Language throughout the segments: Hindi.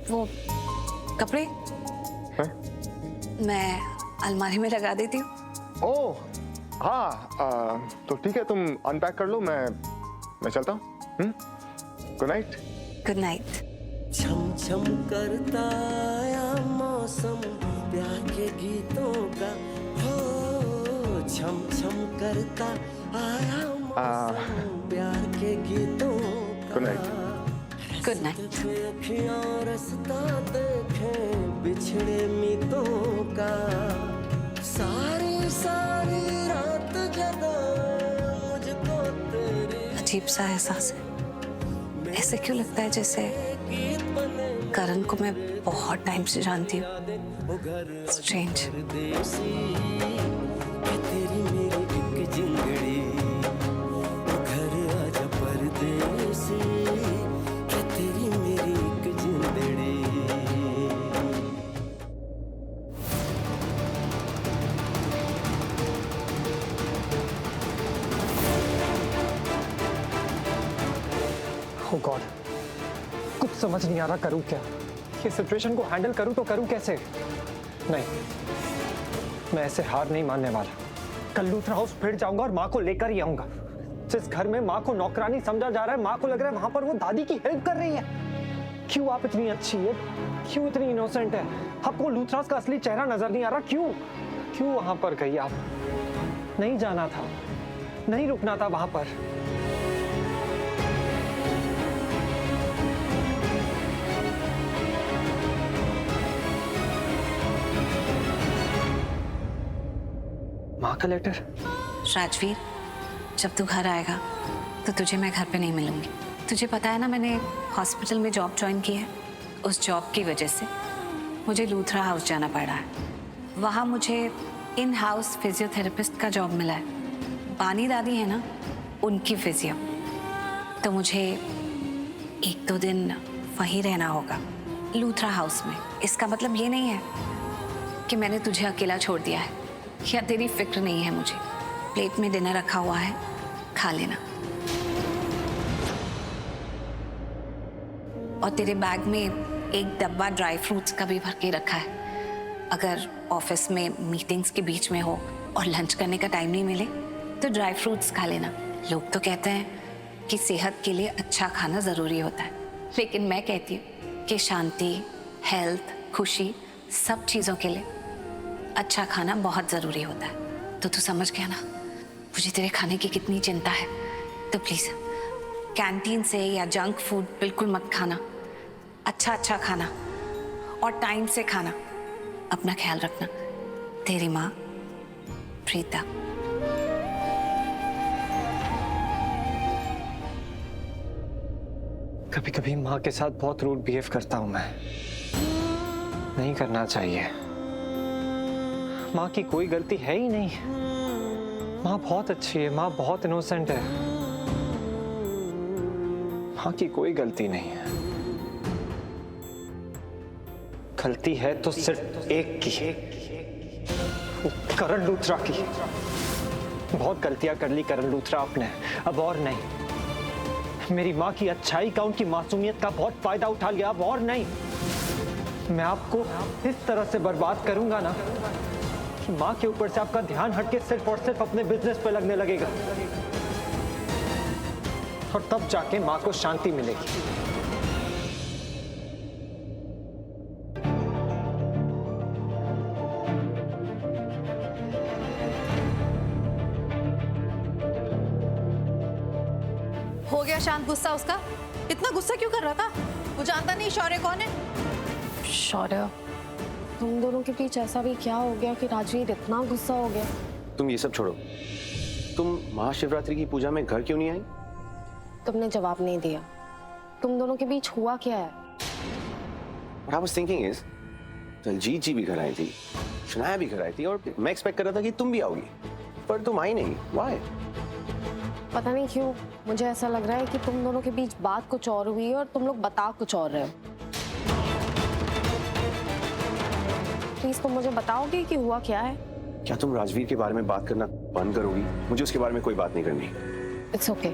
वो कपड़े है? मैं अलमारी में लगा देती हूँ। ओह हाँ, तो ठीक है, तुम अनपैक कर लो, मैं चलता हूँ। Good night. Good night. छम छम करता आया मौसम प्यार के गीतों का, हो छम छम करता आया मौसम प्यार के गीतों का। Good night. Good night. अखियां रास्ता देखे बिछड़े मीतों का, सारी सारी रात जगा मुझको तेरी। अजीब सा एहसास है, ऐसे क्यों लगता है जैसे करण को मैं बहुत टाइम से जानती हूँ। स्ट्रेंज। तेरी मेरी एक जिंदड़ी, घर आजा परदेसी, तेरी मेरी एक जिंदड़ी। Oh God, कुछ समझ नहीं आ रहा करूं क्या। ये सिचुएशन को हैंडल करूं तो करूं कैसे। नहीं, मैं ऐसे हार नहीं मानने वाला। कल लूथरा हाउस फिर जाऊंगा और माँ को लेकर ही आऊंगा। जिस घर में माँ को नौकरानी समझा जा रहा है, माँ को लग रहा है वहां पर वो दादी की हेल्प कर रही है। क्यों आप इतनी अच्छी है, क्यों इतनी इनोसेंट है, आपको लूथरास का असली चेहरा नजर नहीं आ रहा। क्यों वहां पर गई आप। नहीं जाना था, नहीं रुकना था वहां पर। माँ का लेटर। राजवीर, जब तू घर आएगा तो तुझे मैं घर पे नहीं मिलूंगी। तुझे पता है ना, मैंने हॉस्पिटल में जॉब ज्वाइन की है। उस जॉब की वजह से मुझे लूथरा हाउस जाना पड़ रहा है। वहाँ मुझे इन हाउस फिजियोथेरेपिस्ट का जॉब मिला है। बानी दादी है ना, उनकी फिजियो। तो मुझे 1-2 दिन वहीं रहना होगा लूथरा हाउस में। इसका मतलब ये नहीं है कि मैंने तुझे अकेला छोड़ दिया है या तेरी फिक्र नहीं है मुझे। प्लेट में डिनर रखा हुआ है, खा लेना। और तेरे बैग में एक डब्बा ड्राई फ्रूट्स का भी भर के रखा है। अगर ऑफिस में मीटिंग्स के बीच में हो और लंच करने का टाइम नहीं मिले तो ड्राई फ्रूट्स खा लेना। लोग तो कहते हैं कि सेहत के लिए अच्छा खाना ज़रूरी होता है, लेकिन मैं कहती हूँ कि शांति, हेल्थ, खुशी, सब चीज़ों के लिए अच्छा खाना बहुत ज़रूरी होता है। तो तू समझ गया ना मुझे तेरे खाने की कितनी चिंता है। तो प्लीज़ कैंटीन से या जंक फूड बिल्कुल मत खाना। अच्छा खाना और टाइम से खाना। अपना ख्याल रखना। तेरी माँ प्रीता। कभी कभी माँ के साथ बहुत रूड बिहेव करता हूं मैं। नहीं करना चाहिए। माँ की कोई गलती है ही नहीं। माँ बहुत अच्छी है, माँ बहुत इनोसेंट है। माँ की कोई गलती नहीं है। गलती है तो सिर्फ एक की, वो करण लूथरा की। बहुत गलतियां कर ली करण लूथरा आपने, अब और नहीं। मेरी माँ की अच्छाई का, उनकी मासूमियत का बहुत फायदा उठा लिया, अब और नहीं। मैं आपको इस तरह से बर्बाद करूंगा ना कि माँ के ऊपर से आपका ध्यान हटके सिर्फ और सिर्फ अपने बिजनेस पे लगने लगेगा। और तब जाके माँ को शांति मिलेगी। हो गया शांत गुस्सा उसका? इतना गुस्सा क्यों कर रहा था? वो जानता नहीं शौर्य कौन है? शौर्य, तुम दोनों के बीच ऐसा भी क्या हो गया कि राजवीर इतना गुस्सा हो गया? तुम ये सब छोड़ो। तुम महाशिवरात्रि की पूजा में घर क्यों नहीं आई? तुमने जवाब नहीं दिया। तुम दोनों के बीच हुआ क्या है? What I was thinking is, Daljit जी भी घर आई थी, शनाया भी घर आई थी, और मैं एक्सपेक्ट कर रहा था कि तुम भी आओगी, पर तुम आई नहीं। Why? पता नहीं क्यों मुझे ऐसा लग रहा है कि तुम दोनों के बीच बात कुछ और हुई है और तुम लोग बता कुछ और रहे हो। प्लीज तुम मुझे बताओगे कि हुआ क्या है? क्या तुम राजवीर के बारे में बात करना बंद करोगी? मुझे उसके बारे में कोई बात नहीं करनी। It's okay,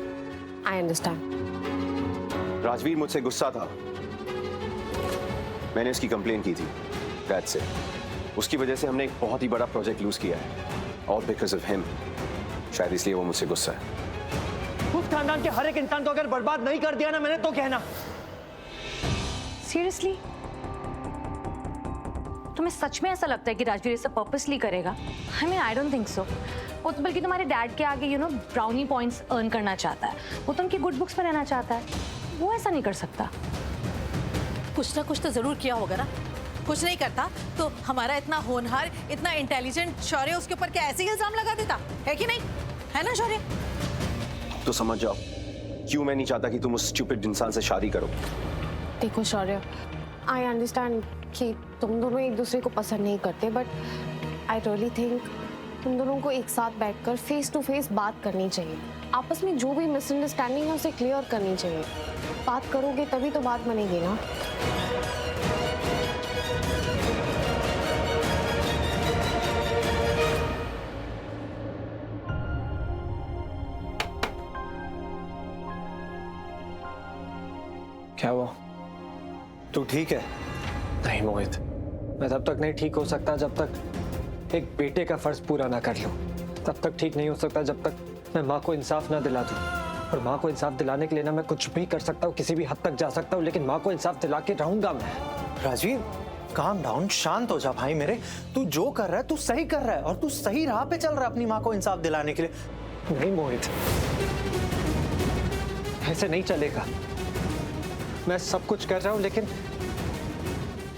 I understand. Rajveer मुझसे गुस्सा था, मैंने उसकी कंप्लेन की थी, दैट्स इट। उसकी वजह से हमने एक बहुत ही बड़ा प्रोजेक्ट लूज किया है, ऑल बिकॉज ऑफ हिम। शायद इसलिए वो मुझसे गुस्सा है। उस खानदान के हर एक इंसान को अगर बर्बाद नहीं कर दिया ना मैंने तो कहना। सीरियसली तुम्हें सच में ऐसा लगता है कि राजवीर इसे पर्पसली करेगा? I mean I don't think so. वो तो बल्कि तुम्हारे डैड के आगे ब्राउनी पॉइंट्स अर्न करना चाहता है। वो तो उनकी गुड बुक्स में रहना चाहता है। वो ऐसा नहीं कर सकता। कुछ ना कुछ तो जरूर किया होगा ना। कुछ नहीं करता तो हमारा इतना होनहार, इतना इंटेलिजेंट शौर्य उसके ऊपर क्या ऐसे ही इल्जाम लगा देता है कि नहीं? है ना शौर्य? तो समझ जाओ क्यों मैं नहीं चाहता कि तुम उस स्टूपिड इंसान से शादी करो। देखो शौर्य, आई अंडरस्टैंड कि तुम दोनों एक दूसरे को पसंद नहीं करते, बट आई रियली थिंक तुम दोनों को एक साथ बैठकर फेस टू फेस बात करनी चाहिए। आपस में जो भी मिसअंडरस्टैंडिंग है उसे क्लियर करनी चाहिए। बात करोगे तभी तो बात बनेगी ना। क्या हुआ? तू ठीक है? नहीं मोहित, मैं तब तक नहीं ठीक हो सकता जब तक एक बेटे का फर्ज पूरा ना कर लूं। तब तक ठीक नहीं हो सकता जब तक मैं माँ को इंसाफ ना दिला दूं। और माँ को इंसाफ दिलाने के लिए ना मैं कुछ भी कर सकता हूँ, किसी भी हद तक जा सकता हूँ, लेकिन माँ को इंसाफ दिला के रहूंगा मैं। राजीव, काम डाउन, शांत हो जा भाई मेरे। तू जो कर रहा है तू सही कर रहा है और तू सही राह पे चल रहा है अपनी माँ को इंसाफ दिलाने के लिए। नहीं मोहित, ऐसे नहीं चलेगा। मैं सब कुछ कर रहा हूँ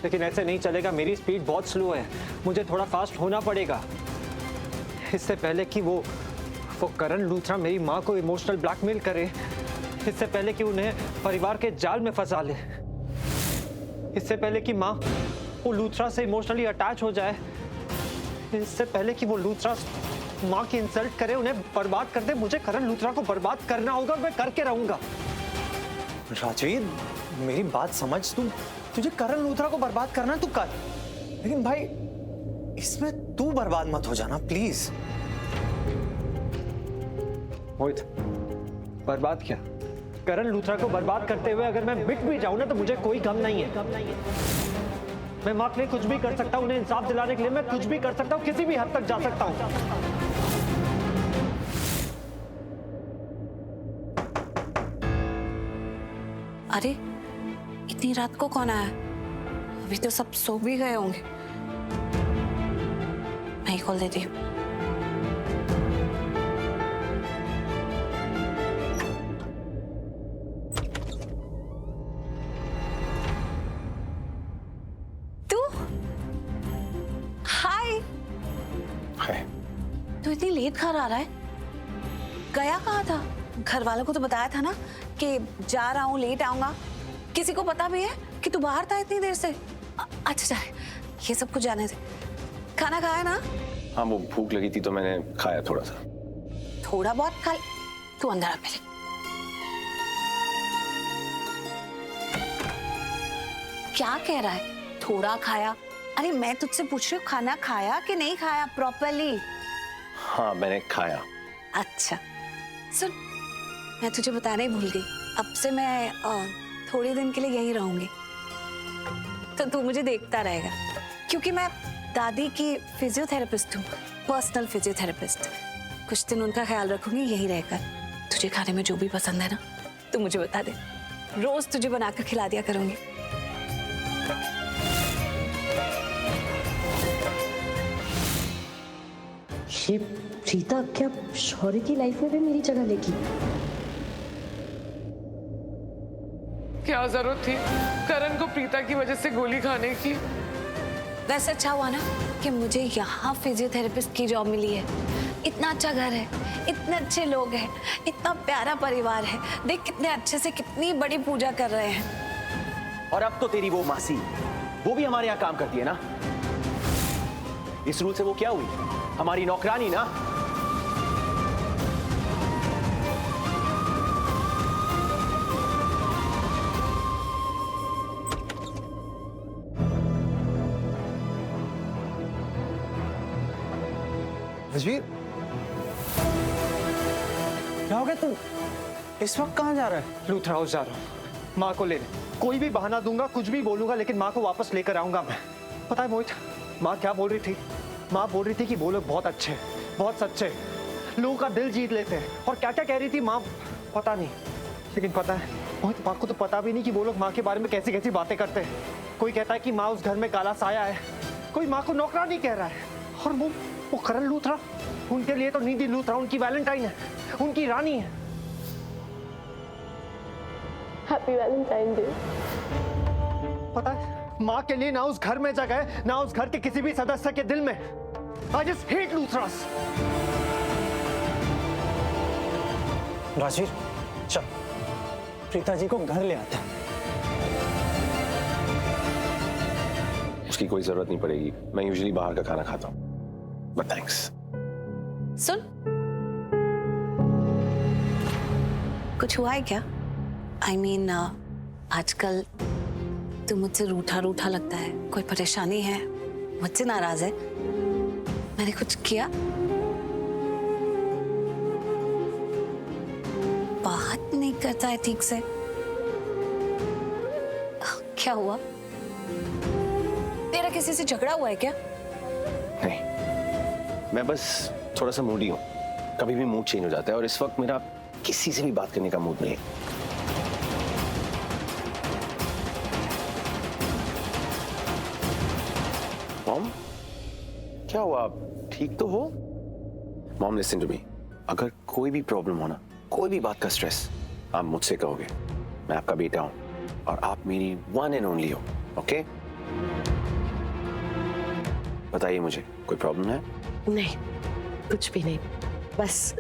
लेकिन ऐसे नहीं चलेगा। मेरी स्पीड बहुत स्लो है, मुझे थोड़ा फास्ट होना पड़ेगा। इससे पहले कि वो करण लूथरा मेरी माँ को इमोशनल ब्लैकमेल करे, इससे पहले कि उन्हें परिवार के जाल में फंसा ले, इससे पहले कि माँ वो लूथरा से इमोशनली अटैच हो जाए, इससे पहले कि वो लूथरा माँ की इंसल्ट करे, उन्हें बर्बाद कर दे, मुझे करण लूथरा को बर्बाद करना होगा और मैं करके रहूंगा। राजीव, मेरी बात समझ। तुझे करण लूथरा को बर्बाद करना तू कर, लेकिन भाई इसमें तू बर्बाद मत हो जाना प्लीज। मोहित, बर्बाद क्या? करण लूथरा को बर्बाद करते हुए अगर मैं मिट भी जाऊं ना तो मुझे कोई गम नहीं है। मैं माँ के लिए कुछ भी कर सकता हूँ, उन्हें इंसाफ दिलाने के लिए मैं कुछ भी कर सकता हूँ, किसी भी हद तक जा सकता हूँ। अरे इतनी रात को कौन आया? अभी तो सब सो भी गए होंगे। मैं ही खोल देती हूँ। तू? हाय। हाय। तू इतनी लेट घर आ रहा है? गया कहाँ था? घर वालों को तो बताया था ना कि जा रहा हूँ, लेट आऊंगा। किसी को पता भी है कि तू बाहर था इतनी देर से? अच्छा, ये सब कुछ जाने दे। खाना खाया ना? हाँ, वो भूख लगी थी तो मैंने खाया थोड़ा सा। थोड़ा बहुत खा ले। तू अंदर आ पहले। क्या कह रहा है? थोड़ा खाया? अरे मैं तुझसे पूछ रही हूँ खाना खाया कि नहीं खाया प्रॉपरली? हाँ, मैंने खाया। अच्छा सुन, मैं तुझे बताना ही भूल गई। अब से मैं थोड़े दिन के लिए यहीं रहूंगी, तो तू मुझे देखता रहेगा, क्योंकि मैं दादी की फिजियोथेरेपिस्ट हूँ, पर्सनल फिजियोथेरेपिस्ट। कुछ दिन उनका ख्याल रखूंगी यहीं रहकर। तुझे खाने में जो भी पसंद है ना, तू मुझे बता दे, रोज तुझे बनाकर खिला दिया करूंगी। ये प्रीता क्या शौर्य की लाइफ में भी मेरी जगह लेगी? क्या जरूरत थी करण को प्रीता की वजह से गोली खाने की? वैसे अच्छा हुआ ना कि मुझे यहाँ फिजियोथेरेपिस्ट की जॉब मिली है। इतना अच्छा घर है, इतने अच्छे लोग हैं, इतना प्यारा परिवार है। देख कितने अच्छे से कितनी बड़ी पूजा कर रहे हैं। और अब तो तेरी वो मासी, वो भी हमारे यहाँ काम करती है ना। इस रूल से वो क्या हुई? हमारी नौकरानी ना। राजवीर, क्या हो गया? तुम इस वक्त कहाँ जा रहा है? लूथरा हाउस जा रहा हूँ, माँ को लेने। कोई भी बहाना दूंगा, कुछ भी बोलूंगा, लेकिन माँ को वापस लेकर आऊंगा मैं। पता है मोहित, माँ क्या बोल रही थी? माँ बोल रही थी कि वो लोग बहुत अच्छे, बहुत सच्चे, लोगों का दिल जीत लेते हैं। और क्या क्या कह रही थी माँ पता नहीं, लेकिन पता है मोहित, माँ को तो पता भी नहीं कि वो लोग माँ के बारे में कैसी कैसी बातें करते हैं। कोई कहता है कि माँ उस घर में काला साया है, कोई माँ को नौकरानी कह रहा है। और वो करण लूथरा, उनके लिए तो नीति लूथरा उनकी वैलेंटाइन है, उनकी रानी है। Happy Valentine day. पता है माँ के लिए ना उस घर में जगह है, ना उस घर के किसी भी सदस्य के दिल में। I just hate Luthras. Rajveer, चल प्रीता जी को घर ले आते हैं। उसकी कोई जरूरत नहीं पड़ेगी, मैं यूजुअली बाहर का खाना खाता हूँ। But thanks. सुन, कुछ हुआ है क्या? I mean, आजकल तू मुझसे रूठा रूठा लगता है, कोई परेशानी है? मुझसे नाराज है? मैंने कुछ किया? बात नहीं करता है ठीक से? क्या हुआ? तेरा किसी से झगड़ा हुआ है क्या? नहीं, मैं बस थोड़ा सा मूडी हूँ। कभी भी मूड चेंज हो जाता है और इस वक्त मेरा किसी से भी बात करने का मूड नहीं है। मॉम, क्या हुआ? आप ठीक तो हो? मॉम लिसन टू मी, अगर कोई भी प्रॉब्लम हो ना, कोई भी बात का स्ट्रेस, आप मुझसे कहोगे। मैं आपका बेटा हूं और आप मेरी वन एंड ओनली हो, ओके? बताइए मुझे, कोई प्रॉब्लम है? नहीं, कुछ भी नहीं, बस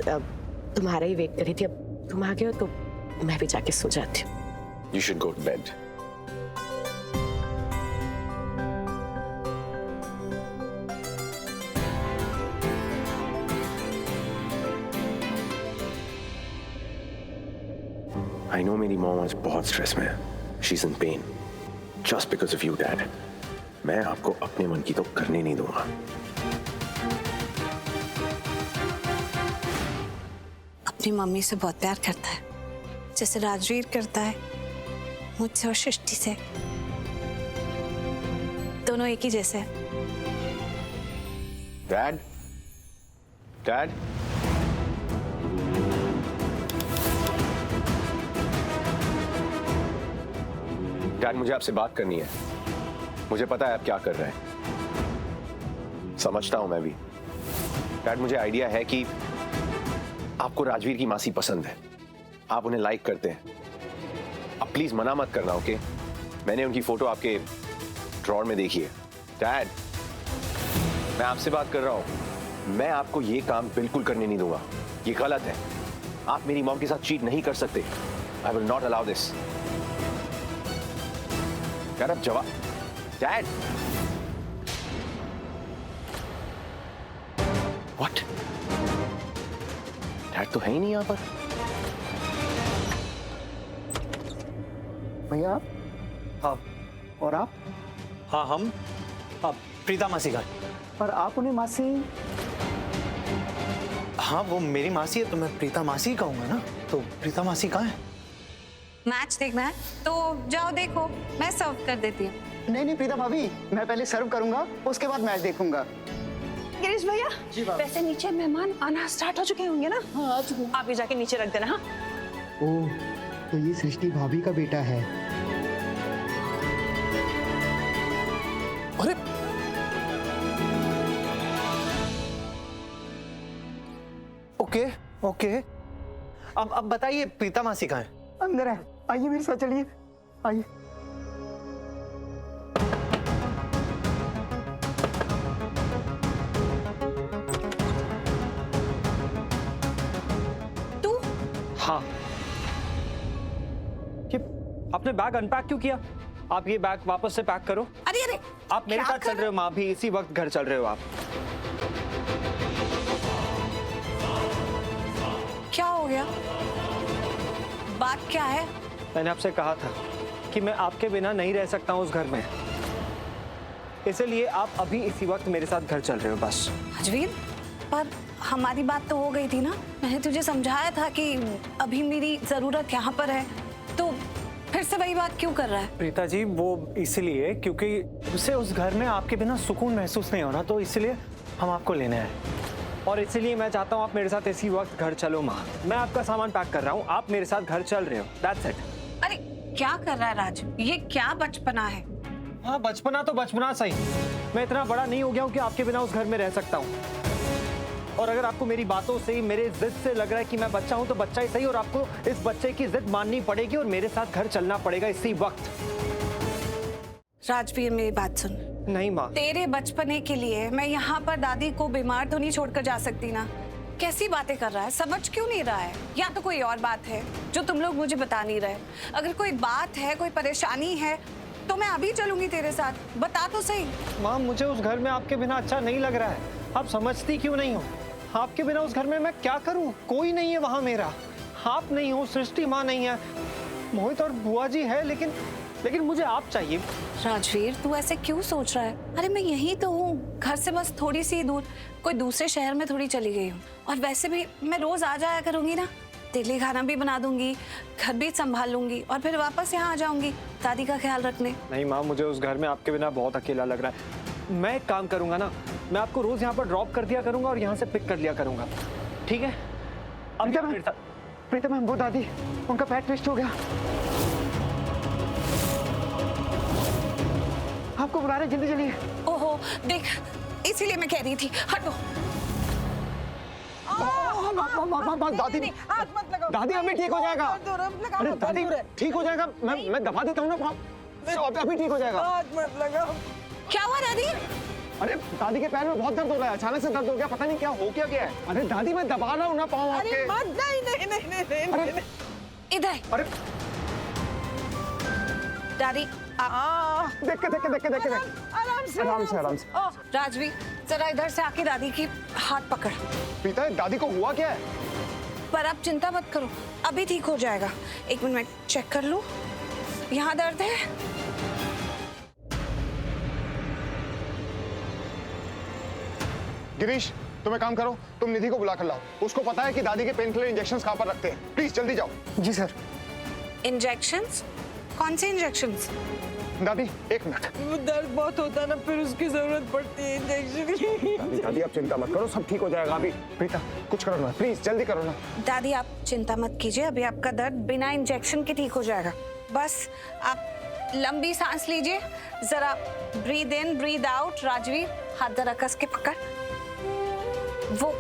तुम्हारा ही वेट कर रही थी। अब तुम आ गए हो तो मैं भी जाके सो जाती हूँ। You should go to bed. I know मेरी मॉम आज बहुत स्ट्रेस में है. She's in pain. Just because of you, Dad. मैं आपको अपने मन की तो करने नहीं दूंगा. अपनी मम्मी से बहुत प्यार करता है, जैसे राजवीर करता है मुझसे और सृष्टि से। दोनों एक ही जैसे हैं। Dad? Dad? डैड, मुझे आपसे बात करनी है। मुझे पता है आप क्या कर रहे हैं, समझता हूं मैं भी। डैड, मुझे आइडिया है कि आपको राजवीर की मासी पसंद है, आप उन्हें लाइक करते हैं। अब प्लीज मना मत करना, ओके? मैंने उनकी फोटो आपके ड्रॉअर में देखी है। डैड, मैं आपसे बात कर रहा हूं। मैं आपको ये काम बिल्कुल करने नहीं दूंगा, ये गलत है। आप मेरी मॉम के साथ चीट नहीं कर सकते। I will not allow this. यार अब जवाब। Dad, what? डैड तो है ही नहीं यहां पर। भैया, हाँ, और आप? हाँ, हम प्रीता मासी का। पर आप उन्हें मासी? हाँ, वो मेरी मासी है तो मैं प्रीता मासी कहूंगा ना। तो प्रीता मासी कहाँ है? मैच देखना है तो जाओ देखो, मैं सर्व कर देती हूँ। नहीं प्रीता भाभी, मैं पहले सर्व करूंगा, उसके बाद मैच देखूंगा। गिरीश भैया, वैसे नीचे मेहमान आना स्टार्ट हो चुके होंगे ना? हाँ, आ चुके। आप भी जाके नीचे रख देना। हाँ, ओह, तो ये सृष्टि भाभी का बेटा है। अरे ओके ओके, अब बताइए प्रीता मासी कहाँ है? अंदर है, आइए मेरे साथ चलिए, आइए। तू? हाँ। ये आपने बैग अनपैक क्यों किया? आप ये बैग वापस से पैक करो। अरे अरे, आप मेरे साथ चल रहे हो माँ भी, इसी वक्त घर चल रहे हो आप। क्या हो गया? बात क्या है? मैंने आपसे कहा था कि मैं आपके बिना नहीं रह सकता हूँ उस घर में, इसलिए आप अभी इसी वक्त मेरे साथ घर चल रहे हो बस। राजवीर, पर हमारी बात तो हो गई थी ना। मैंने तुझे समझाया था कि अभी मेरी जरूरत यहाँ पर है, तो फिर फिर से वही बात क्यों कर रहा है? प्रीता जी वो इसलिए क्योंकि उसे उस घर में आपके बिना सुकून महसूस नहीं होना, तो इसलिए हम आपको लेने आए। और इसीलिए मैं चाहता हूँ आप मेरे साथ इसी वक्त घर चलो माँ। मैं आपका सामान पैक कर रहा हूँ, आप मेरे साथ घर चल रहे हो। That's it. अरे क्या कर रहा है राज? ये क्या बचपना है? हाँ बचपना तो बचपना सही, मैं इतना बड़ा नहीं हो गया हूँ कि आपके बिना उस घर में रह सकता हूँ। और अगर आपको मेरी बातों से, मेरे जिद से लग रहा है कि मैं बच्चा हूँ तो बच्चा ही सही, और आपको इस बच्चे की जिद माननी पड़ेगी और मेरे साथ घर चलना पड़ेगा इसी वक्त। राजवीर मेरी बात सुन। नहीं माँ। तेरे बचपने के लिए मैं यहाँ पर दादी को बीमार तो नहीं छोड़कर जा सकती ना। कैसी बातें कर रहा है, समझ क्यों नहीं रहा है? या तो कोई और बात है जो तुम लोग मुझे बता नहीं रहे। अगर कोई बात है, कोई परेशानी है तो मैं अभी चलूंगी तेरे साथ, बता तो सही। माँ मुझे उस घर में आपके बिना अच्छा नहीं लग रहा है, आप समझती क्यों नहीं हो? आपके बिना उस घर में मैं क्या करूँ? कोई नहीं है वहाँ मेरा, आप नहीं हो, सृष्टि माँ नहीं है, मोहित और बुआ जी है, लेकिन मुझे आप चाहिए। राजवीर तू ऐसे क्यों सोच रहा है? अरे मैं यहीं तो हूँ, घर से बस थोड़ी सी दूर, कोई दूसरे शहर में थोड़ी चली गई हूँ। और वैसे भी मैं रोज आ जाया करूंगी ना, दिल्ली खाना भी बना दूंगी, घर भी संभाल लूंगी और फिर वापस यहाँ आ जाऊंगी दादी का ख्याल रखने। नहीं माँ, मुझे उस घर में आपके बिना बहुत अकेला लग रहा है। मैं एक काम करूंगा ना, मैं आपको रोज यहाँ पर ड्रॉप कर दिया करूंगा और यहाँ से पिक कर लिया करूंगा, ठीक है? अब क्या? प्रीता मैम वो दादी, उनका पैर ट्विस्ट हो गया। आपको बुला रहे, जल्दी चलिए। ओहो देख, इसीलिए मैं कह रही थी हटो। दादी हाथ मत लगाओ। दादी अभी ठीक हो जाएगा। अरे दादी ठीक हो जाएगा, मैं दबा देता हूँ ना, अभी ठीक हो जाएगा। हाथ मत लगाओ। क्या हुआ दादी? अरे दादी के पैर में बहुत दर्द हो रहा है, अचानक से दर्द हो गया, पता नहीं क्या हो गया है। अरे दादी मैं दबा रहा हूँ ना पाँव आपके। अरे मत, नहीं। इधर अरे दादी देख के आराम से। राजवीर जरा इधर से आके दादी की हाथ पकड़। प्रीता दादी को हुआ क्या है? पर आप चिंता मत करो, अभी ठीक हो जाएगा। एक मिनट मैं चेक कर लूं, यहाँ दर्द है? गिरीश तुम एक काम करो, तुम निधि को बुला कर लाओ, उसको पता है कि दादी के पेन किलर इंजेक्शंस कहाँ पर रखते हैं। प्लीज जल्दी जाओ। जी सर। इंजेक्शंस? कौन से इंजेक्शंस? दादी एक मिनट। वो दर्द बहुत होता है ना, फिर उसकी जरूरत पड़ती है इंजेक्शन की। दादी आप चिंता मत करो, सब ठीक हो जाएगा। अभी प्रीता कुछ करो ना, प्लीज जल्दी करो ना। दादी आप चिंता मत कीजिए, अभी आपका दर्द बिना इंजेक्शन के ठीक हो जाएगा। बस आप लंबी सांस लीजिए, जरा breathe in breathe out. Rajveer हाथ जरा कस के पकड़। वो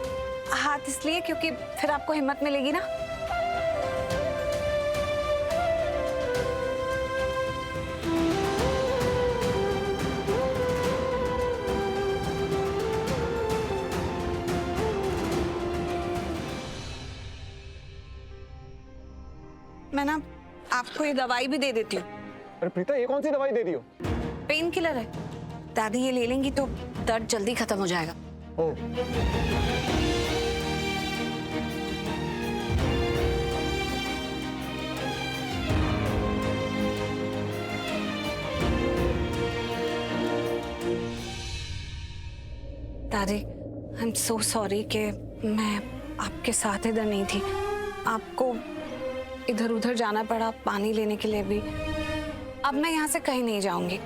हाथ इसलिए क्योंकि फिर आपको हिम्मत मिलेगी ना। मैं ना आपको ये दवाई भी दे देती हूँ। अरे प्रीता ये कौन सी दवाई दे रही हो? पेन किलर है, दादी ये ले लेंगी तो दर्द जल्दी खत्म हो जाएगा। ओह दादी आई एम सो सॉरी कि मैं आपके साथ इधर नहीं थी, आपको इधर उधर जाना पड़ा पानी लेने के लिए भी। अब मैं यहाँ से कहीं नहीं जाऊंगी,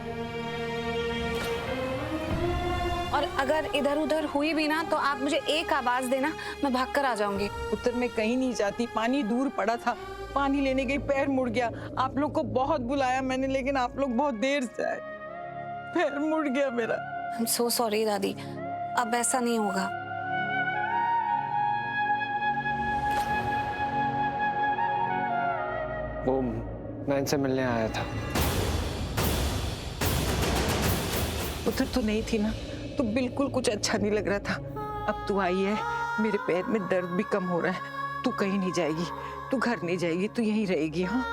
और अगर इधर उधर हुई भी ना तो आप मुझे एक आवाज देना, मैं भागकर आ जाऊंगी। उत्तर में कहीं नहीं जाती, पानी दूर पड़ा था, पानी लेने गई, पैर मुड़ गया। आप लोग को बहुत बुलाया मैंने, लेकिन आप लोग बहुत देर से आए, पैर मुड़ गया मेरा। आई एम सो सॉरी दादी, अब ऐसा नहीं होगा। वो मैं इनसे मिलने आया था। उधर तो नहीं थी ना, तो बिल्कुल कुछ अच्छा नहीं लग रहा था। अब तू आई है, मेरे पैर में दर्द भी कम हो रहा है। तू कहीं नहीं जाएगी, तू घर नहीं जाएगी, तू यहीं रहेगी। हाँ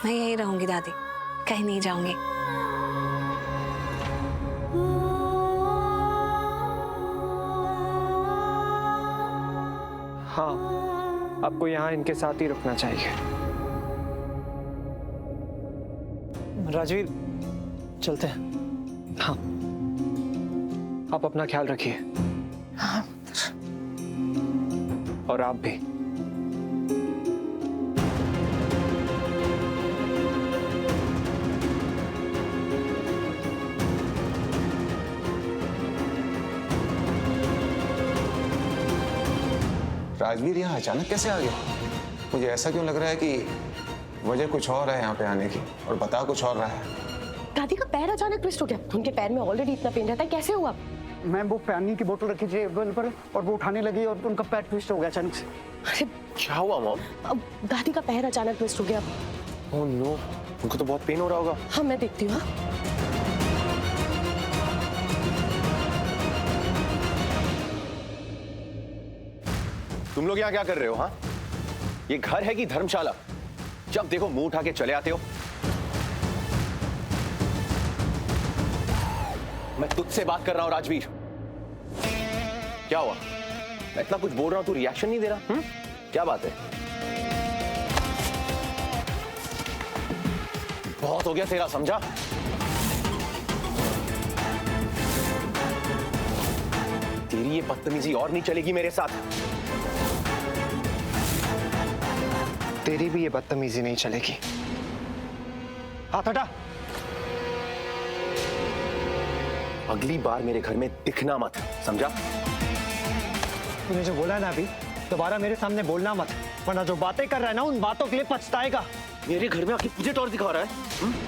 मैं यहीं रहूंगी दादी, कहीं नहीं जाऊंगी। हाँ आपको यहाँ इनके साथ ही रुकना चाहिए। राजवीर चलते हैं। हाँ आप अपना ख्याल रखिए। हाँ और आप भी। राजवीर यहाँ अचानक कैसे आ गया? मुझे ऐसा क्यों लग रहा है कि वजह कुछ और है यहाँ पे आने की, और बता कुछ और रहा है। दादी का पैर अचानक ट्विस्ट हो गया। उनके पैर में ऑलरेडी इतना पेन रहता है, कैसे हुआ? मैं वो पानी की बोतल रखी थी टेबल पर और वो उठाने लगी और उनका पैर ट्विस्ट हो गया अचानक से। अरे क्या हुआ मॉम? अब दादी का पैर अचानक ट्विस्ट हो गया। ओह नो, उनको तो बहुत पेन हो रहा होगा। हाँ मैं देखती हूँ। तुम लोग यहाँ क्या कर रहे हो? हाँ, ये घर है कि धर्मशाला? जब देखो मुंह उठा के चले आते हो। मैं तुझसे बात कर रहा हूं राजवीर। क्या हुआ? मैं इतना कुछ बोल रहा हूं, तू रिएक्शन नहीं दे रहा? क्या बात है? बहुत हो गया तेरा, समझा? तेरी ये बदतमीजी और नहीं चलेगी मेरे साथ। तेरी भी ये बदतमीजी नहीं चलेगी। हाथ हटा। अगली बार मेरे घर में दिखना मत, समझा? तूने जो बोला है ना अभी, दोबारा मेरे सामने बोलना मत, वरना जो बातें कर रहा है ना उन बातों के लिए पछताएगा। मेरे घर में आके मुझे टॉर्च दिखा रहा है?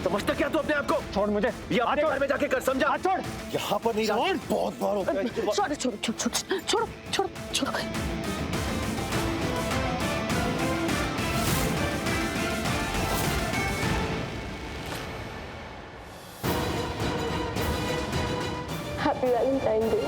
समझता क्या तू अपने आप को? छोड़ मुझे। ये अपने घर में जाके कर, समझा? हाथ छोड़। यहाँ पर नहीं रहा। बहुत बार हो गया। छोड़ो छोड़ो छोड़ो छोड़ो छोड़ो छोड़ो। Happy Valentine day.